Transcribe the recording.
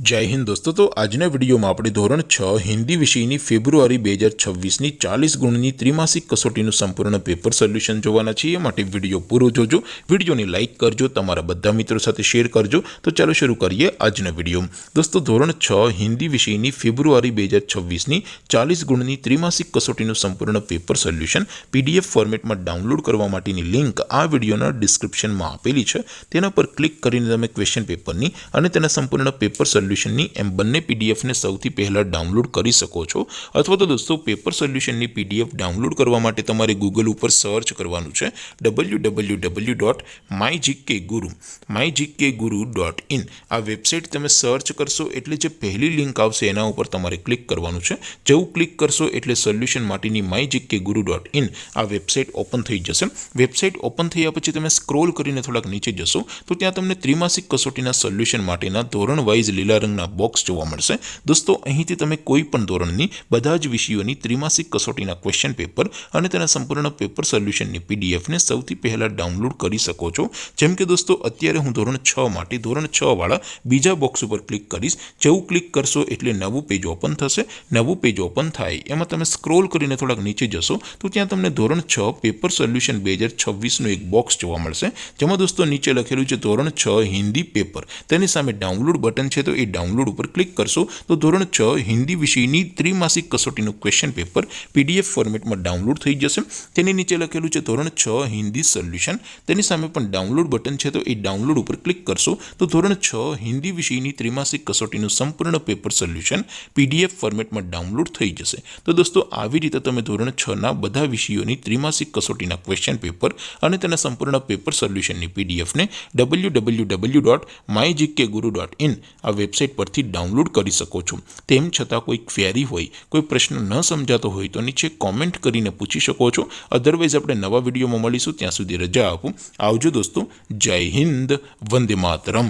जय हिंद दोस्तों। तो आजना विडियो में આપણે ધોરણ 6 હિન્દી વિષયની ફેબ્રુઆરી 2026ની 40 ગુણની ત્રિમાસિક કસોટીનું સંપૂર્ણ પેપર સોલ્યુશન જોવાના છીએ। માટે વિડિયો પૂરો જોજો, વિડિયોને લાઈક કરજો, તમારા બધા મિત્રો સાથે શેર કરજો। તો ચાલો શરૂ કરીએ આજનો વિડિયો। દોસ્તો ધોરણ 6 હિન્દી વિષયની ફેબ્રુઆરી 2026ની 40 ગુણની ત્રિમાસિક કસોટીનું સંપૂર્ણ પેપર સોલ્યુશન પીડીએફ ફોર્મેટમાં ડાઉનલોડ કરવા માટેની લિંક આ વિડિયોના ડિસ્ક્રિપ્શનમાં આપેલી છે। તેના પર ક્લિક કરીને તમે ક્વેશ્ચન પેપરની અને તેના સંપૂર્ણ પેપર સોલ્યુશનની એમ બંને પીડીએફને સૌથી પહેલા ડાઉનલોડ કરી શકો છો। અથવા તો દોસ્તો પેપર સોલ્યુશનની પીડીએફ ડાઉનલોડ કરવા માટે તમારે ગૂગલ ઉપર સર્ચ કરવાનું છે www.mygkguru.in। આ વેબસાઇટ તમે સર્ચ કરશો એટલે જે પહેલી લિંક આવશે એના ઉપર તમારે ક્લિક કરવાનું છે। જેવું ક્લિક કરશો એટલે સોલ્યુશન માટેની mygkguru.in આ વેબસાઇટ ઓપન થઈ જશે। વેબસાઇટ ઓપન થયા પછી તમે સ્ક્રોલ કરીને થોડાક નીચે જશો તો ત્યાં તમને ત્રિમાસિક કસોટીના સોલ્યુશન માટેના ધોરણ વાઇઝ લીલા રંગના બોક્સ જોવા મળશે। દોસ્તો અહીંથી તમે કોઈ પણ ધોરણની બધા જ વિષયોની ત્રિમાસિક કસોટીના ક્વેશ્ચન પેપર અને તેના સંપૂર્ણ પેપર સોલ્યુશનની પીડીએફને સૌથી પહેલા ડાઉનલોડ કરી શકો છો। જેમ કે દોસ્તો અત્યારે હું ધોરણ 6 માટે ધોરણ 6 વાળા બીજા બોક્સ ઉપર ક્લિક કરીશ। જેવું ક્લિક કરશો એટલે નવું પેજ ઓપન થશે। નવું પેજ ઓપન થાય એમાં તમે સ્ક્રોલ કરીને થોડાક નીચે જશો તો ત્યાં તમને ધોરણ 6 પેપર સોલ્યુશન 2026નું એક બોક્સ જોવા મળશે। જેમાં દોસ્તો નીચે લખેલું છે ધોરણ 6 હિન્દી પેપર, તેની સામે ડાઉનલોડ બટન છે તો એ ડાઉનલોડ ઉપર ક્લિક કરશો તો ધોરણ 6 હિન્દી વિષયની ત્રિમાસિક કસોટીનું ક્વેશ્ચન પેપર પીડીએફ ફોર્મેટમાં ડાઉનલોડ થઈ જશે। તેની નીચે લખેલું છે ધોરણ 6 હિન્દી સોલ્યુશન, તેની સામે પણ ડાઉનલોડ બટન છે તો એ ડાઉનલોડ ઉપર ક્લિક કરશો તો ધોરણ 6 હિન્દી વિષયની ત્રિમાસિક કસોટીનું સંપૂર્ણ પેપર સોલ્યુશન પીડીએફ ફોર્મેટમાં ડાઉનલોડ થઈ જશે। તો દોસ્તો આવી રીતે તમે ધોરણ 6ના બધા વિષયોની ત્રિમાસિક કસોટીના ક્વેશ્ચન પેપર અને તેના સંપૂર્ણ પેપર સોલ્યુશનની પીડીએફને www.mygkguru.in આ વેબસાઇટ પરથી ડાઉનલોડ કરી શકો છો। તેમ છતાં કોઈ ક્વેરી હોય, કોઈ પ્રશ્ન ન સમજાતો હોય તો નીચે કોમેન્ટ કરીને પૂછી શકો છો। અધરવાઇઝ આપણે નવા વિડીયોમાં મળીશું, ત્યાં સુધી રજા આપો। આવજો દોસ્તો, જય હિન્દ, વંદે માતરમ।